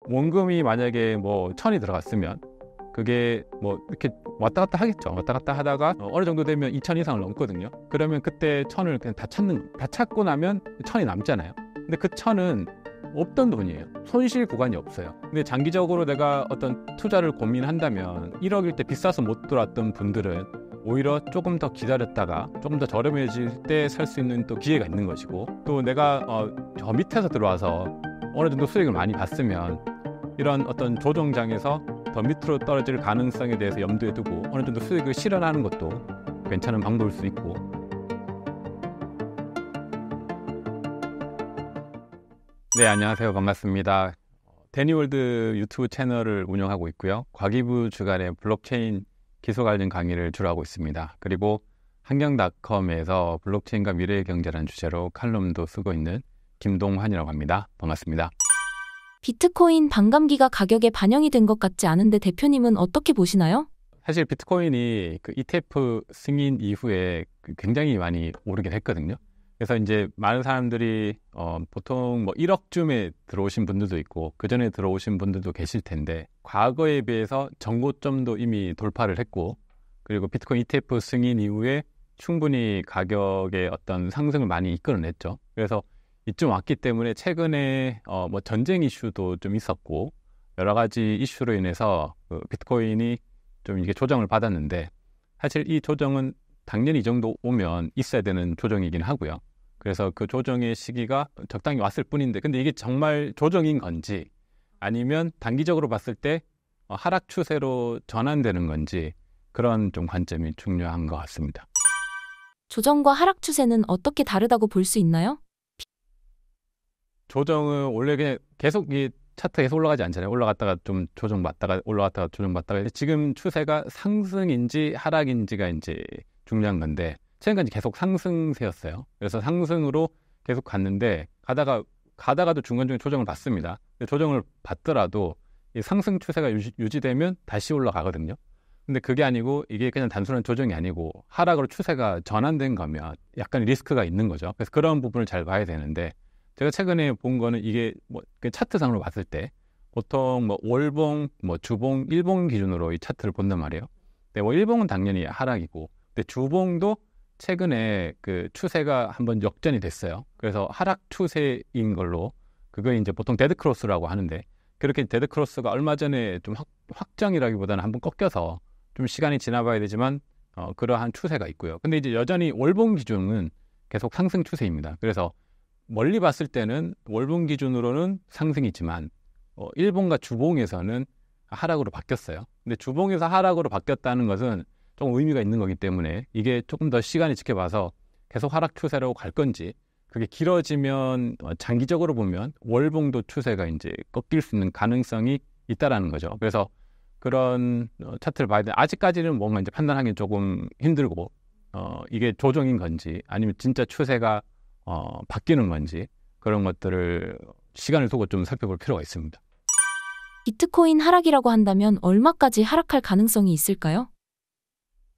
원금이 만약에 뭐 1,000이 들어갔으면 그게 뭐 이렇게 왔다 갔다 하겠죠. 왔다 갔다 하다가 어느 정도 되면 2,000 이상을 넘거든요. 그러면 그때 1,000을 그냥 다 찾고 나면 1,000이 남잖아요. 근데 그 1,000은 없던 돈이에요. 손실 구간이 없어요. 근데 장기적으로 내가 어떤 투자를 고민한다면 1억일 때 비싸서 못 들어왔던 분들은 오히려 조금 더 기다렸다가 조금 더 저렴해질 때 살 수 있는 또 기회가 있는 것이고, 또 내가 저 밑에서 들어와서 어느 정도 수익을 많이 봤으면 이런 어떤 조정장에서 더 밑으로 떨어질 가능성에 대해서 염두에 두고 어느 정도 수익을 실현하는 것도 괜찮은 방법일 수 있고. 네, 안녕하세요. 반갑습니다. 데니월드 유튜브 채널을 운영하고 있고요. 과기부 주간에 블록체인 기소 관련 강의를 주로 하고 있습니다. 그리고 환경닷컴에서 블록체인과 미래의 경제라는 주제로 칼럼도 쓰고 있는 김동환이라고 합니다. 반갑습니다. 비트코인 반감기가 가격에 반영이 된 것 같지 않은데 대표님은 어떻게 보시나요? 사실 비트코인이 그 ETF 승인 이후에 굉장히 많이 오르긴 했거든요. 그래서 이제 많은 사람들이 보통 뭐 1억쯤에 들어오신 분들도 있고 그 전에 들어오신 분들도 계실 텐데, 과거에 비해서 전고점도 이미 돌파를 했고, 그리고 비트코인 ETF 승인 이후에 충분히 가격의 어떤 상승을 많이 이끌어냈죠. 그래서 이쯤 왔기 때문에 최근에 뭐 전쟁 이슈도 좀 있었고 여러 가지 이슈로 인해서 그 비트코인이 좀 이게 조정을 받았는데, 사실 이 조정은 당연히 이 정도 오면 있어야 되는 조정이긴 하고요. 그래서 그 조정의 시기가 적당히 왔을 뿐인데, 근데 이게 정말 조정인 건지 아니면 단기적으로 봤을 때 하락 추세로 전환되는 건지, 그런 좀 관점이 중요한 것 같습니다. 조정과 하락 추세는 어떻게 다르다고 볼 수 있나요? 조정은 원래 그냥 계속 이 차트 계속 올라가지 않잖아요. 올라갔다가 좀 조정받다가 올라갔다가 조정받다가, 지금 추세가 상승인지 하락인지가 이제 중요한 건데, 최근까지 계속 상승세였어요. 그래서 상승으로 계속 갔는데 가다가도 중간중간 조정을 받습니다. 근데 조정을 받더라도 이 상승 추세가 유지되면 다시 올라가거든요. 근데 그게 아니고 이게 그냥 단순한 조정이 아니고 하락으로 추세가 전환된 거면 약간 리스크가 있는 거죠. 그래서 그런 부분을 잘 봐야 되는데, 제가 최근에 본 거는 이게 뭐 차트상으로 봤을 때 보통 뭐 월봉, 뭐 주봉, 일봉 기준으로 이 차트를 본단 말이에요. 근데 뭐 일봉은 당연히 하락이고, 근데 주봉도 최근에 그 추세가 한번 역전이 됐어요. 그래서 하락 추세인 걸로, 그거 이제 보통 데드 크로스라고 하는데, 그렇게 데드 크로스가 얼마 전에 좀 확정이라기보다는 한번 꺾여서 좀 시간이 지나봐야 되지만 그러한 추세가 있고요. 근데 이제 여전히 월봉 기준은 계속 상승 추세입니다. 그래서 멀리 봤을 때는 월봉 기준으로는 상승이지만 일봉과 주봉에서는 하락으로 바뀌었어요. 근데 주봉에서 하락으로 바뀌었다는 것은 좀 의미가 있는 거기 때문에 이게 조금 더 시간이 지켜봐서 계속 하락 추세로 갈 건지, 그게 길어지면 장기적으로 보면 월봉도 추세가 이제 꺾일 수 있는 가능성이 있다라는 거죠. 그래서 그런 차트를 봐야 돼. 아직까지는 뭔가 이제 판단하기 조금 힘들고 이게 조정인 건지 아니면 진짜 추세가 바뀌는 건지, 그런 것들을 시간을 두고 좀 살펴볼 필요가 있습니다. 비트코인 하락이라고 한다면 얼마까지 하락할 가능성이 있을까요?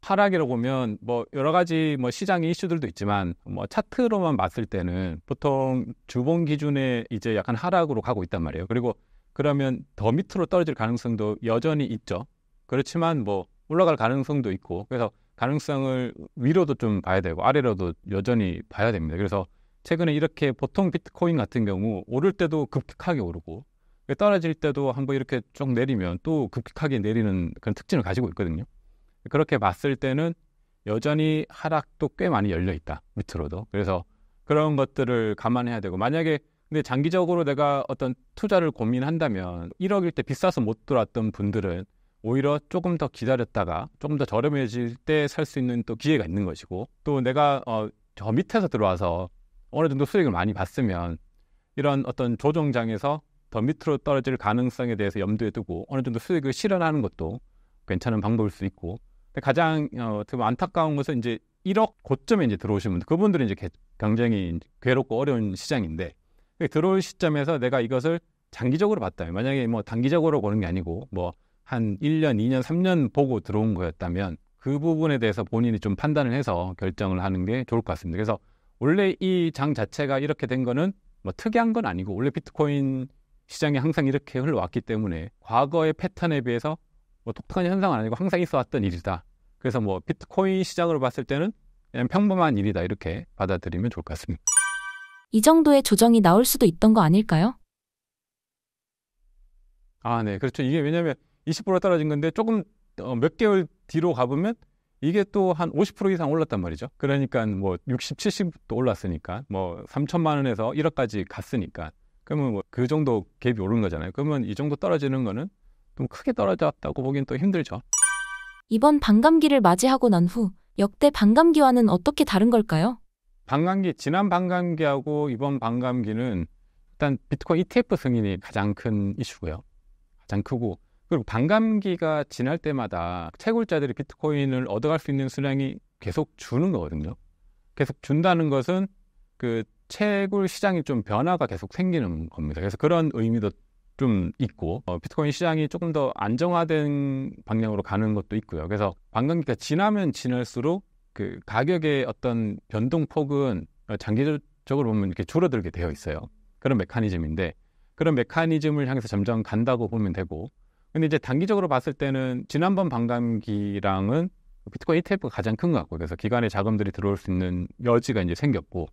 하락이라고 보면 뭐 여러 가지 뭐 시장의 이슈들도 있지만, 뭐 차트로만 봤을 때는 보통 주봉 기준에 이제 약간 하락으로 가고 있단 말이에요. 그리고 그러면 더 밑으로 떨어질 가능성도 여전히 있죠. 그렇지만 뭐 올라갈 가능성도 있고, 그래서 가능성을 위로도 좀 봐야 되고 아래로도 여전히 봐야 됩니다. 그래서 최근에 이렇게 보통 비트코인 같은 경우 오를 때도 급격하게 오르고 떨어질 때도 한번 이렇게 쭉 내리면 또 급격하게 내리는 그런 특징을 가지고 있거든요. 그렇게 봤을 때는 여전히 하락도 꽤 많이 열려 있다, 밑으로도. 그래서 그런 것들을 감안해야 되고, 만약에 근데 장기적으로 내가 어떤 투자를 고민한다면 1억일 때 비싸서 못 들어왔던 분들은 오히려 조금 더 기다렸다가 조금 더 저렴해질 때 살 수 있는 또 기회가 있는 것이고, 또 내가 저 밑에서 들어와서 어느 정도 수익을 많이 봤으면 이런 어떤 조정장에서 더 밑으로 떨어질 가능성에 대해서 염두에 두고 어느 정도 수익을 실현하는 것도 괜찮은 방법일 수 있고, 가장 안타까운 것은 이제 1억 고점에 이제 들어오신 분들, 그분들은 이제 굉장히 괴롭고 어려운 시장인데, 들어올 시점에서 내가 이것을 장기적으로 봤다면, 만약에 뭐 단기적으로 보는 게 아니고 뭐 한 1년, 2년, 3년 보고 들어온 거였다면 그 부분에 대해서 본인이 좀 판단을 해서 결정을 하는 게 좋을 것 같습니다. 그래서 원래 이 장 자체가 이렇게 된 거는 뭐 특이한 건 아니고, 원래 비트코인 시장이 항상 이렇게 흘러왔기 때문에 과거의 패턴에 비해서 뭐 독특한 현상은 아니고 항상 있어왔던 일이다. 그래서 뭐 비트코인 시장으로 봤을 때는 그냥 평범한 일이다 이렇게 받아들이면 좋을 것 같습니다. 이 정도의 조정이 나올 수도 있던 거 아닐까요? 네, 그렇죠. 이게 왜냐하면 20% 떨어진 건데 조금 몇 개월 뒤로 가보면 이게 또 한 50% 이상 올랐단 말이죠. 그러니까 뭐 60, 70도 올랐으니까 뭐 3천만 원에서 1억까지 갔으니까 그러면 뭐 그 정도 갭이 오른 거잖아요. 그러면 이 정도 떨어지는 거는 좀 크게 떨어졌다고 보기엔 또 힘들죠. 이번 반감기를 맞이하고 난 후 역대 반감기와는 어떻게 다른 걸까요? 지난 반감기하고 이번 반감기는 일단 비트코인 ETF 승인이 가장 큰 이슈고요. 가장 크고 그리고 반감기가 지날 때마다 채굴자들이 비트코인을 얻어갈 수 있는 수량이 계속 주는 거거든요. 계속 준다는 것은 그 채굴 시장이 좀 변화가 계속 생기는 겁니다. 그래서 그런 의미도 좀 있고 비트코인 시장이 조금 더 안정화된 방향으로 가는 것도 있고요. 그래서 반감기가 지나면 지날수록 그 가격의 어떤 변동폭은 장기적으로 보면 이렇게 줄어들게 되어 있어요. 그런 메커니즘인데 그런 메커니즘을 향해서 점점 간다고 보면 되고 근데 이제 단기적으로 봤을 때는 지난번 반감기랑은 비트코인 ETF가 가장 큰 것 같고 그래서 기관의 자금들이 들어올 수 있는 여지가 이제 생겼고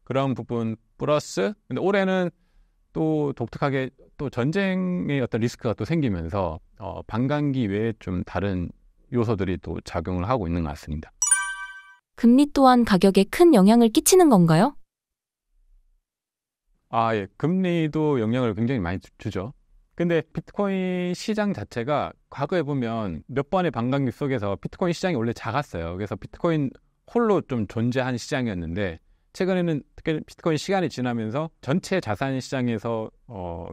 그런 부분 플러스 근데 올해는 또 독특하게 또 전쟁의 어떤 리스크가 또 생기면서 반감기 외에 좀 다른 요소들이 또 작용을 하고 있는 것 같습니다. 금리 또한 가격에 큰 영향을 끼치는 건가요? 예. 금리도 영향을 굉장히 많이 주죠. 근데 비트코인 시장 자체가 과거에 보면 몇 번의 반감기 속에서 비트코인 시장이 원래 작았어요. 그래서 비트코인 홀로 좀 존재한 시장이었는데 최근에는 특히 비트코인 시간이 지나면서 전체 자산 시장에서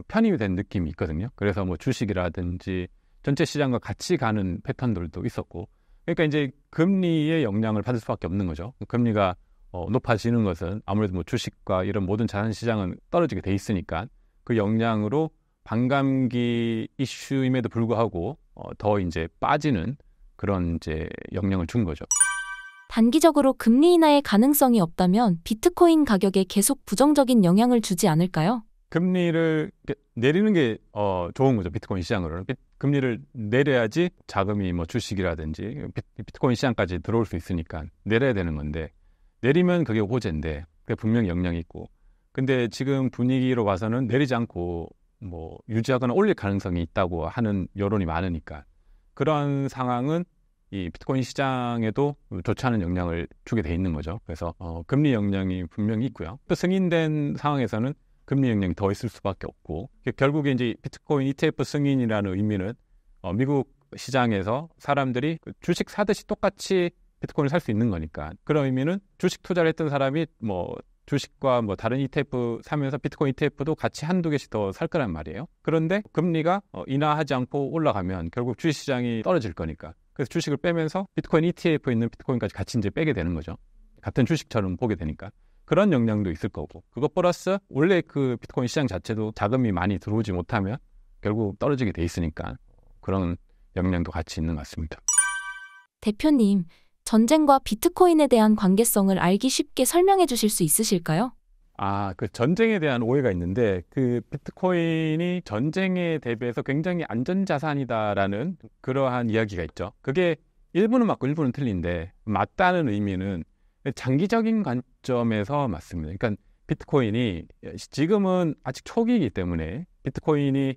편입이 된 느낌이 있거든요. 그래서 뭐 주식이라든지 전체 시장과 같이 가는 패턴들도 있었고 그러니까 이제 금리의 영향을 받을 수밖에 없는 거죠. 금리가 높아지는 것은 아무래도 뭐 주식과 이런 모든 자산 시장은 떨어지게 돼 있으니까 그 영향으로 반감기 이슈임에도 불구하고 더 이제 빠지는 그런 이제 영향을 준 거죠. 단기적으로 금리 인하의 가능성이 없다면 비트코인 가격에 계속 부정적인 영향을 주지 않을까요? 금리를 내리는 게 좋은 거죠. 비트코인 시장으로는. 금리를 내려야지 자금이 뭐 주식이라든지 비트코인 시장까지 들어올 수 있으니까 내려야 되는 건데 내리면 그게 호재인데 그게 분명히 영향이 있고 근데 지금 분위기로 봐서는 내리지 않고 뭐 유지하거나 올릴 가능성이 있다고 하는 여론이 많으니까 그런 상황은 이 비트코인 시장에도 좋지 않은 영향을 주게 돼 있는 거죠. 그래서 금리 영향이 분명히 있고요. 또 승인된 상황에서는 금리 영향이 더 있을 수밖에 없고 결국에 이제 비트코인 ETF 승인이라는 의미는 미국 시장에서 사람들이 주식 사듯이 똑같이 비트코인을 살 수 있는 거니까 그런 의미는 주식 투자를 했던 사람이 뭐 주식과 뭐 다른 ETF 사면서 비트코인 ETF도 같이 한두 개씩 더 살 거란 말이에요. 그런데 금리가 인하하지 않고 올라가면 결국 주식시장이 떨어질 거니까 그래서 주식을 빼면서 비트코인 ETF에 있는 비트코인까지 같이 이제 빼게 되는 거죠. 같은 주식처럼 보게 되니까 그런 영향도 있을 거고 그것 플러스 원래 그 비트코인 시장 자체도 자금이 많이 들어오지 못하면 결국 떨어지게 돼 있으니까 그런 영향도 같이 있는 것 같습니다. 대표님, 전쟁과 비트코인에 대한 관계성을 알기 쉽게 설명해 주실 수 있으실까요? 그 전쟁에 대한 오해가 있는데 그 비트코인이 전쟁에 대비해서 굉장히 안전자산이다라는 그러한 이야기가 있죠. 그게 일부는 맞고 일부는 틀린데 맞다는 의미는 장기적인 관점에서 맞습니다. 그러니까 비트코인이 지금은 아직 초기이기 때문에 비트코인이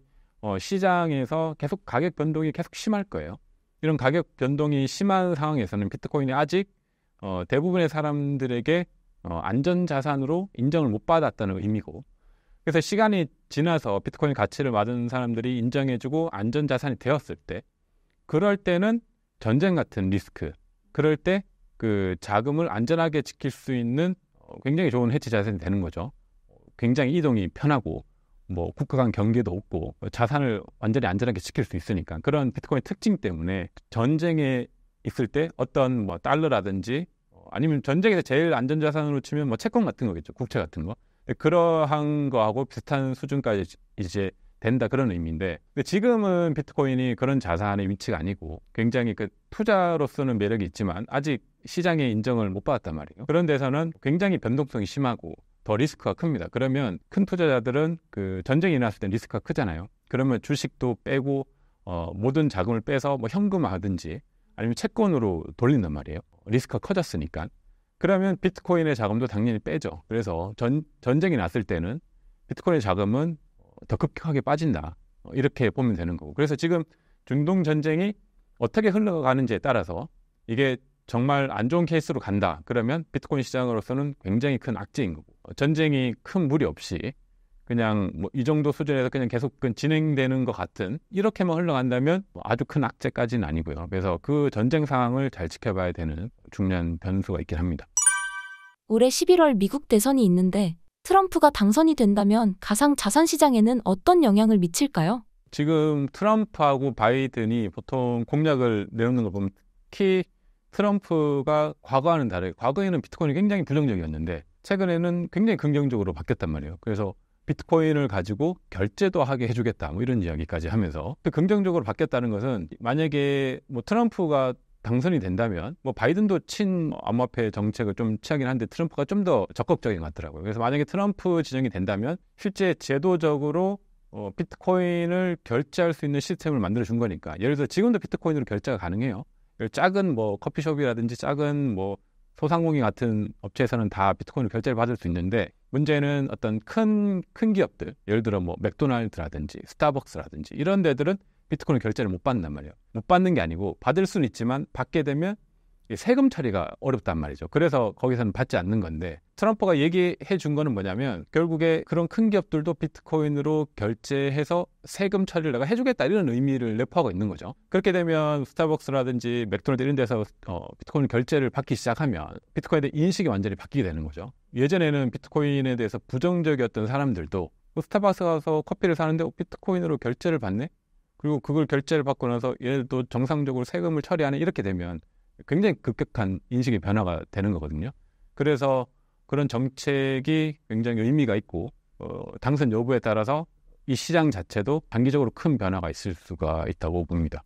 시장에서 계속 가격 변동이 계속 심할 거예요. 이런 가격 변동이 심한 상황에서는 비트코인이 아직 대부분의 사람들에게 안전자산으로 인정을 못 받았다는 의미고 그래서 시간이 지나서 비트코인 가치를 받은 사람들이 인정해주고 안전자산이 되었을 때 그럴 때는 전쟁 같은 리스크 그럴 때 그 자금을 안전하게 지킬 수 있는 굉장히 좋은 해치 자산이 되는 거죠. 굉장히 이동이 편하고 뭐 국가 간 경계도 없고 자산을 완전히 안전하게 지킬 수 있으니까 그런 비트코인 특징 때문에 전쟁에 있을 때 어떤 뭐 달러라든지 아니면 전쟁에서 제일 안전자산으로 치면 뭐 채권 같은 거겠죠. 국채 같은 거. 그러한 거하고 비슷한 수준까지 이제 된다 그런 의미인데 근데 지금은 비트코인이 그런 자산의 위치가 아니고 굉장히 그 투자로서는 매력이 있지만 아직 시장의 인정을 못 받았단 말이에요. 그런 데서는 굉장히 변동성이 심하고 더 리스크가 큽니다. 그러면 큰 투자자들은 그 전쟁이 일어났을 때 리스크가 크잖아요. 그러면 주식도 빼고 모든 자금을 빼서 뭐 현금화하든지 아니면 채권으로 돌린단 말이에요. 리스크가 커졌으니까. 그러면 비트코인의 자금도 당연히 빼죠. 그래서 전쟁이 났을 때는 비트코인의 자금은 더 급격하게 빠진다. 이렇게 보면 되는 거고. 그래서 지금 중동 전쟁이 어떻게 흘러가는지에 따라서 이게 정말 안 좋은 케이스로 간다. 그러면 비트코인 시장으로서는 굉장히 큰 악재인 거고. 전쟁이 큰 무리 없이 그냥 뭐 이 정도 수준에서 그냥 계속 진행되는 것 같은 이렇게만 흘러간다면 아주 큰 악재까지는 아니고요. 그래서 그 전쟁 상황을 잘 지켜봐야 되는 중요한 변수가 있긴 합니다. 올해 11월 미국 대선이 있는데 트럼프가 당선이 된다면 가상 자산 시장에는 어떤 영향을 미칠까요? 지금 트럼프하고 바이든이 보통 공약을 내놓는 걸 보면 특히 트럼프가 과거와는 다르게 과거에는 비트코인이 굉장히 부정적이었는데 최근에는 굉장히 긍정적으로 바뀌었단 말이에요. 그래서 비트코인을 가지고 결제도 하게 해주겠다 뭐 이런 이야기까지 하면서 또 긍정적으로 바뀌었다는 것은 만약에 뭐 트럼프가 당선이 된다면 뭐 바이든도 친암호화폐 정책을 좀 취하긴 한데 트럼프가 좀 더 적극적인 것 같더라고요. 그래서 만약에 트럼프 지정이 된다면 실제 제도적으로 비트코인을 결제할 수 있는 시스템을 만들어 준 거니까 예를 들어 지금도 비트코인으로 결제가 가능해요. 작은 뭐 커피숍이라든지 작은 뭐 소상공인 같은 업체에서는 다 비트코인으로 결제를 받을 수 있는데 문제는 어떤 큰 기업들 예를 들어 뭐 맥도날드라든지 스타벅스라든지 이런 데들은 비트코인 결제를 못 받는단 말이에요. 못 받는 게 아니고 받을 수는 있지만 받게 되면 세금 처리가 어렵단 말이죠. 그래서 거기서는 받지 않는 건데 트럼프가 얘기해 준 거는 뭐냐면 결국에 그런 큰 기업들도 비트코인으로 결제해서 세금 처리를 내가 해주겠다 이런 의미를 내포하고 있는 거죠. 그렇게 되면 스타벅스라든지 맥도날드 이런 데서 비트코인 결제를 받기 시작하면 비트코인에 대한 인식이 완전히 바뀌게 되는 거죠. 예전에는 비트코인에 대해서 부정적이었던 사람들도 스타벅스 가서 커피를 사는데 비트코인으로 결제를 받네? 그리고 그걸 결제를 받고 나서 얘도 정상적으로 세금을 처리하네 이렇게 되면 굉장히 급격한 인식의 변화가 되는 거거든요. 그래서 그런 정책이 굉장히 의미가 있고 당선 여부에 따라서 이 시장 자체도 단기적으로 큰 변화가 있을 수가 있다고 봅니다.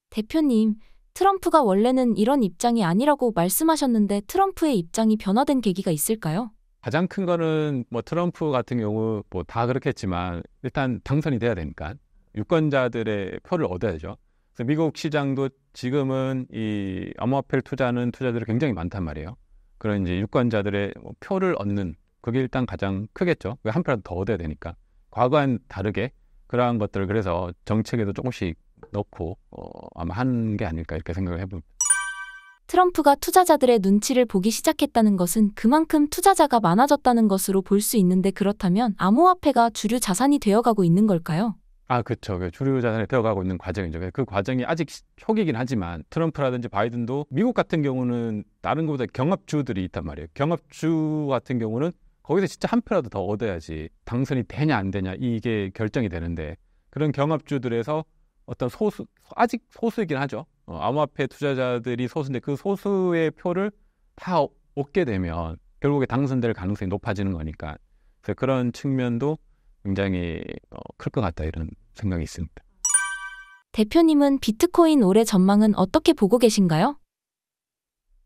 대표님, 트럼프가 원래는 이런 입장이 아니라고 말씀하셨는데 트럼프의 입장이 변화된 계기가 있을까요? 가장 큰 거는 뭐 트럼프 같은 경우 뭐 다 그렇겠지만 일단 당선이 돼야 되니까 유권자들의 표를 얻어야죠. 그래서 미국 시장도 지금은 이 암호화폐를 투자하는 투자들이 굉장히 많단 말이에요. 그런 이제 유권자들의 표를 얻는 그게 일단 가장 크겠죠. 한 표라도 더 얻어야 되니까. 과거와는 다르게 그러한 것들을 그래서 정책에도 조금씩 넣고 아마 하는 게 아닐까 이렇게 생각을 해봅니다. 트럼프가 투자자들의 눈치를 보기 시작했다는 것은 그만큼 투자자가 많아졌다는 것으로 볼 수 있는데 그렇다면 암호화폐가 주류 자산이 되어가고 있는 걸까요? 그렇죠. 주류 자산이 되어가고 있는 과정이죠. 그 과정이 아직 초기이긴 하지만 트럼프라든지 바이든도 미국 같은 경우는 다른 것보다 경합주들이 있단 말이에요. 경합주 같은 경우는 거기서 진짜 한 표라도 더 얻어야지 당선이 되냐 안 되냐 이게 결정이 되는데 그런 경합주들에서 어떤 아직 소수이긴 하죠. 암호화폐 투자자들이 소수인데 그 소수의 표를 다 얻게 되면 결국에 당선될 가능성이 높아지는 거니까 그래서 그런 측면도 굉장히 클 것 같다 이런 생각이 있습니다. 대표님은 비트코인 올해 전망은 어떻게 보고 계신가요?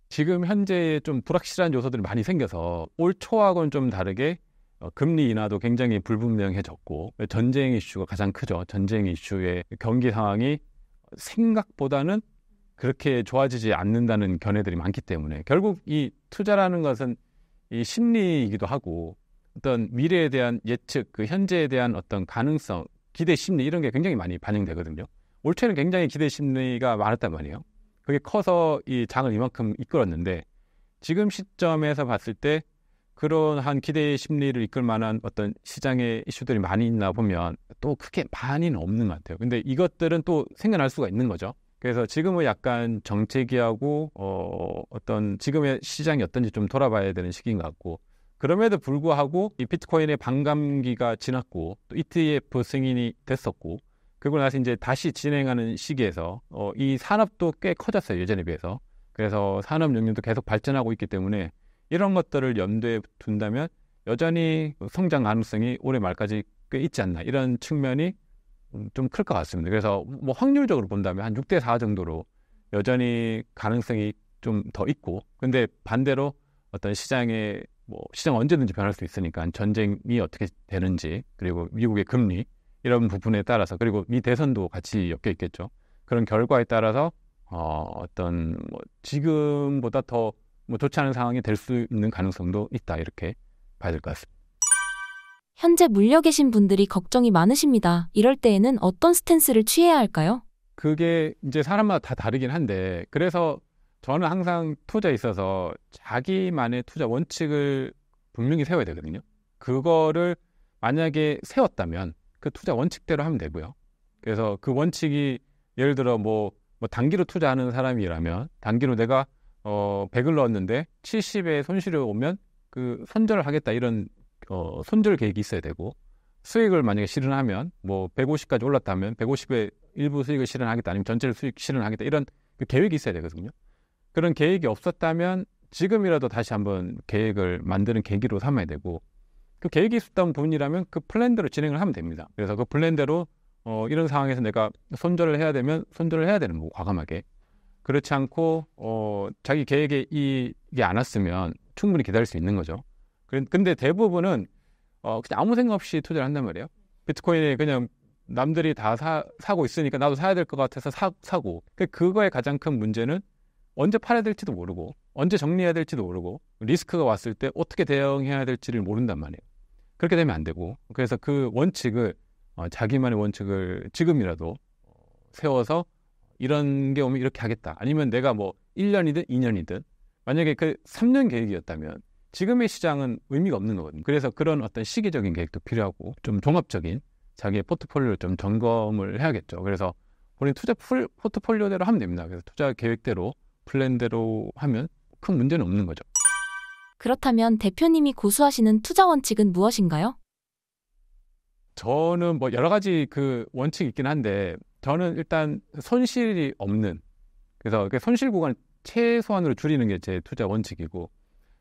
지금 현재 좀 불확실한 요소들이 많이 생겨서 올 초하고는 좀 다르게 금리 인하도 굉장히 불분명해졌고 전쟁 이슈가 가장 크죠. 전쟁 이슈의 경기 상황이 생각보다는 그렇게 좋아지지 않는다는 견해들이 많기 때문에 결국 이 투자라는 것은 이 심리이기도 하고 어떤 미래에 대한 예측, 그 현재에 대한 어떤 가능성, 기대 심리 이런 게 굉장히 많이 반영되거든요. 올 초에는 굉장히 기대 심리가 많았단 말이에요. 그게 커서 이 장을 이만큼 이끌었는데 지금 시점에서 봤을 때 그러한 기대 심리를 이끌 만한 어떤 시장의 이슈들이 많이 있나 보면 또 크게 많이는 없는 것 같아요. 근데 이것들은 또 생겨날 수가 있는 거죠. 그래서 지금은 약간 정체기하고 어떤 지금의 시장이 어떤지 좀 돌아봐야 되는 시기인 것 같고 그럼에도 불구하고 이 비트코인의 반감기가 지났고 또 ETF 승인이 됐었고 그리고 나서 이제 다시 진행하는 시기에서 이 산업도 꽤 커졌어요. 예전에 비해서. 그래서 산업 영역도 계속 발전하고 있기 때문에 이런 것들을 염두에 둔다면 여전히 성장 가능성이 올해 말까지 꽤 있지 않나 이런 측면이 좀 클 것 같습니다. 그래서 뭐 확률적으로 본다면 한 6대4 정도로 여전히 가능성이 좀 더 있고 근데 반대로 어떤 시장의 뭐 시장 언제든지 변할 수 있으니까 전쟁이 어떻게 되는지 그리고 미국의 금리 이런 부분에 따라서 그리고 미 대선도 같이 엮여 있겠죠. 그런 결과에 따라서 어떤 뭐 지금보다 더 뭐 좋지 않은 상황이 될 수 있는 가능성도 있다 이렇게 봐야 될 것 같습니다. 현재 물려 계신 분들이 걱정이 많으십니다. 이럴 때에는 어떤 스탠스를 취해야 할까요? 그게 이제 사람마다 다 다르긴 한데 그래서 저는 항상 투자에 있어서 자기만의 투자 원칙을 분명히 세워야 되거든요. 그거를 만약에 세웠다면 그 투자 원칙대로 하면 되고요. 그래서 그 원칙이 예를 들어 뭐 단기로 투자하는 사람이라면 단기로 내가 100을 넣었는데 70에 손실이 오면 그 손절을 하겠다 이런 손절 계획이 있어야 되고 수익을 만약에 실현하면 뭐 150까지 올랐다면 150에 일부 수익을 실현하겠다 아니면 전체를 수익 실현하겠다 이런 그 계획이 있어야 되거든요. 그런 계획이 없었다면 지금이라도 다시 한번 계획을 만드는 계기로 삼아야 되고 그 계획이 있었던 부분이라면 그 플랜대로 진행을 하면 됩니다. 그래서 그 플랜대로 이런 상황에서 내가 손절을 해야 되면 손절을 해야 되는 거고 과감하게 그렇지 않고 자기 계획에 이게 안 왔으면 충분히 기다릴 수 있는 거죠. 근데 대부분은 그냥 아무 생각 없이 투자를 한단 말이에요. 비트코인에 그냥 남들이 다 사고 있으니까 나도 사야 될 것 같아서 사고 그거의 가장 큰 문제는 언제 팔아야 될지도 모르고 언제 정리해야 될지도 모르고 리스크가 왔을 때 어떻게 대응해야 될지를 모른단 말이에요. 그렇게 되면 안 되고 그래서 그 원칙을 자기만의 원칙을 지금이라도 세워서 이런 게 오면 이렇게 하겠다. 아니면 내가 뭐 1년이든 2년이든 만약에 그 3년 계획이었다면 지금의 시장은 의미가 없는 거거든요. 그래서 그런 어떤 시기적인 계획도 필요하고 좀 종합적인 자기의 포트폴리오를 좀 점검을 해야겠죠. 그래서 본인 투자 포트폴리오대로 하면 됩니다. 그래서 투자 계획대로 플랜대로 하면 큰 문제는 없는 거죠. 그렇다면 대표님이 고수하시는 투자 원칙은 무엇인가요? 저는 뭐 여러 가지 그 원칙이 있긴 한데 저는 일단 손실이 없는 그래서 그 손실 구간을 최소한으로 줄이는 게 제 투자 원칙이고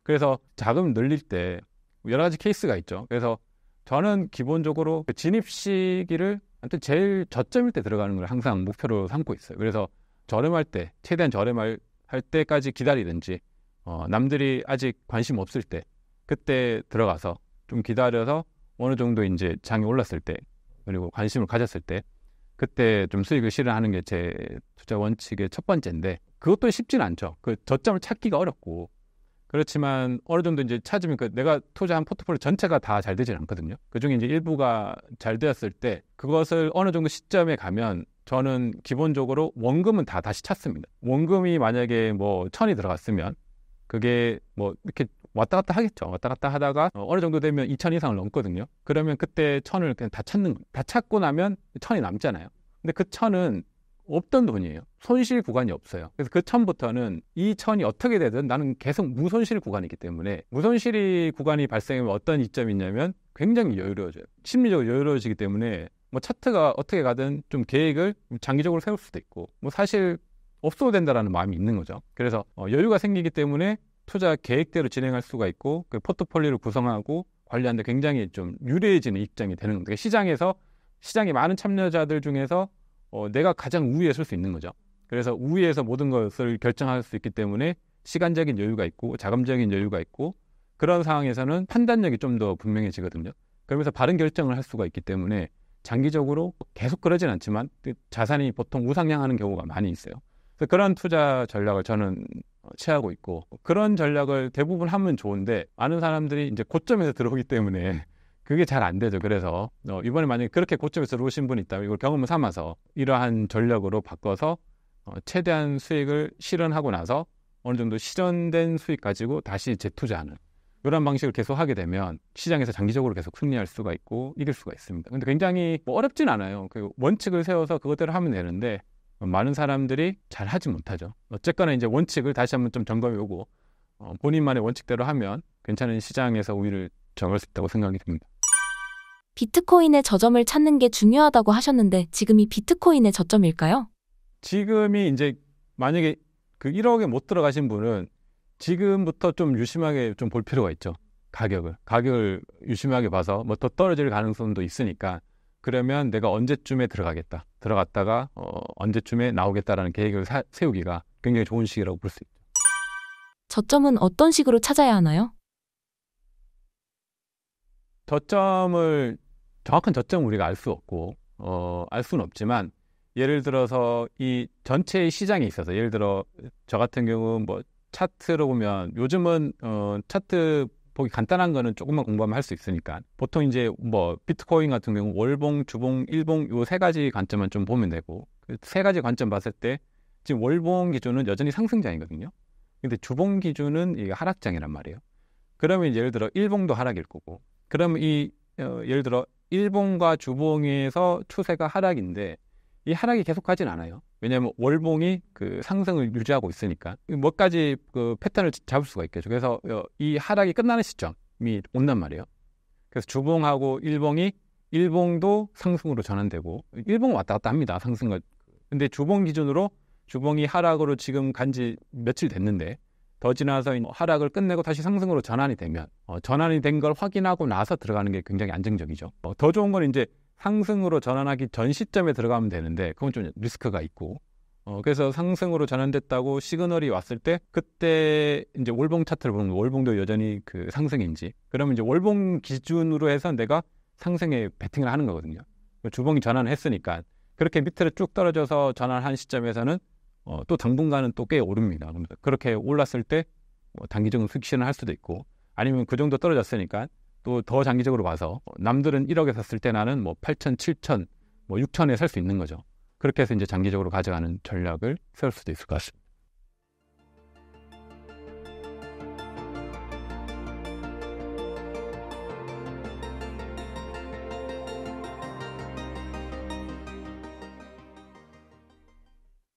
그래서 자금 늘릴 때 여러 가지 케이스가 있죠. 그래서 저는 기본적으로 그 진입 시기를 하여튼 제일 저점일 때 들어가는 걸 항상 목표로 삼고 있어요. 그래서 저렴할 때 최대한 저렴할 때까지 기다리든지 남들이 아직 관심 없을 때 그때 들어가서 좀 기다려서 어느 정도 이제 장이 올랐을 때 그리고 관심을 가졌을 때 그때 좀 수익을 실현하는 게 제 투자 원칙의 첫 번째인데 그것도 쉽지는 않죠. 그 저점을 찾기가 어렵고 그렇지만 어느 정도 이제 찾으면 그 내가 투자한 포트폴리오 전체가 다 잘 되지는 않거든요. 그중에 이제 일부가 잘 되었을 때 그것을 어느 정도 시점에 가면 저는 기본적으로 원금은 다 다시 찾습니다. 원금이 만약에 뭐 1,000이 들어갔으면 그게 뭐 이렇게 왔다 갔다 하겠죠. 왔다 갔다 하다가 어느 정도 되면 2,000 이상을 넘거든요. 그러면 그때 1,000을 그냥 다 찾고 나면 1,000이 남잖아요. 근데 그 1,000은 없던 돈이에요. 손실 구간이 없어요. 그래서 그 1,000부터는 이 1,000이 어떻게 되든 나는 계속 무손실 구간이기 때문에 무손실이 구간이 발생하면 어떤 이점이 있냐면 굉장히 여유로워져요. 심리적으로 여유로워지기 때문에 뭐 차트가 어떻게 가든 좀 계획을 장기적으로 세울 수도 있고 뭐 사실 없어도 된다라는 마음이 있는 거죠. 그래서 여유가 생기기 때문에 투자 계획대로 진행할 수가 있고 그 포트폴리오를 구성하고 관리하는데 굉장히 좀 유리해지는 입장이 되는 겁니다. 시장에서 시장의 많은 참여자들 중에서 내가 가장 우위에 설 수 있는 거죠. 그래서 우위에서 모든 것을 결정할 수 있기 때문에 시간적인 여유가 있고 자금적인 여유가 있고 그런 상황에서는 판단력이 좀 더 분명해지거든요. 그러면서 바른 결정을 할 수가 있기 때문에 장기적으로 계속 그러진 않지만 자산이 보통 우상향하는 경우가 많이 있어요. 그래서 그런 투자 전략을 저는 취하고 있고 그런 전략을 대부분 하면 좋은데 많은 사람들이 이제 고점에서 들어오기 때문에 그게 잘 안 되죠. 그래서 이번에 만약에 그렇게 고점에서 들어오신 분이 있다면 이걸 경험을 삼아서 이러한 전략으로 바꿔서 최대한 수익을 실현하고 나서 어느 정도 실현된 수익 가지고 다시 재투자하는 이런 방식을 계속 하게 되면 시장에서 장기적으로 계속 승리할 수가 있고 이길 수가 있습니다. 근데 굉장히 뭐 어렵진 않아요. 그 원칙을 세워서 그것대로 하면 되는데 많은 사람들이 잘 하지 못하죠. 어쨌거나 이제 원칙을 다시 한번 좀 점검해 오고 본인만의 원칙대로 하면 괜찮은 시장에서 우위를 정할 수 있다고 생각이 듭니다. 비트코인의 저점을 찾는 게 중요하다고 하셨는데 지금이 비트코인의 저점일까요? 지금이 이제 만약에 그 1억에 못 들어가신 분은 지금부터 좀 유심하게 좀 볼 필요가 있죠. 가격을 유심하게 봐서 뭐 더 떨어질 가능성도 있으니까 그러면 내가 언제쯤에 들어갔다가 언제쯤에 나오겠다라는 계획을 세우기가 굉장히 좋은 시기라고 볼 수 있죠. 저점은 어떤 식으로 찾아야 하나요? 정확한 저점을 우리가 알 수 없고 알 수는 없지만 예를 들어서 이 전체의 시장에 있어서 예를 들어 저 같은 경우 뭐 차트로 보면 요즘은 차트 보기 간단한 거는 조금만 공부하면 할 수 있으니까 보통 이제 뭐 비트코인 같은 경우 월봉, 주봉, 일봉 요 세 가지 관점만 좀 보면 되고 그 세 가지 관점 봤을 때 지금 월봉 기준은 여전히 상승장이거든요. 근데 주봉 기준은 이게 하락장이란 말이에요. 그러면 예를 들어 일봉도 하락일 거고 그러면 예를 들어 일봉과 주봉에서 추세가 하락인데 이 하락이 계속하진 않아요. 왜냐하면 월봉이 그 상승을 유지하고 있으니까 몇 가지 그 패턴을 잡을 수가 있겠죠. 그래서 이 하락이 끝나는 시점이 온단 말이에요. 그래서 주봉하고 일봉도 상승으로 전환되고 일봉은 왔다 갔다 합니다. 상승을. 근데 주봉 기준으로 주봉이 하락으로 지금 간지 며칠 됐는데 더 지나서 하락을 끝내고 다시 상승으로 전환이 되면 전환이 된 걸 확인하고 나서 들어가는 게 굉장히 안정적이죠. 더 좋은 건 이제 상승으로 전환하기 전 시점에 들어가면 되는데 그건 좀 리스크가 있고 그래서 상승으로 전환됐다고 시그널이 왔을 때 그때 이제 월봉 차트를 보는 거예요. 월봉도 여전히 그 상승인지 그러면 이제 월봉 기준으로 해서 내가 상승에 베팅을 하는 거거든요. 주봉이 전환을 했으니까 그렇게 밑으로 쭉 떨어져서 전환한 시점에서는 또 당분간은 또 꽤 오릅니다. 그렇게 올랐을 때 단기적인 수익 실현을 할 수도 있고 아니면 그 정도 떨어졌으니까 또 더 장기적으로 봐서 남들은 1억에 샀을 때 나는 뭐 8천, 7천, 뭐 6천에 살 수 있는 거죠. 그렇게 해서 이제 장기적으로 가져가는 전략을 세울 수도 있을 것 같습니다.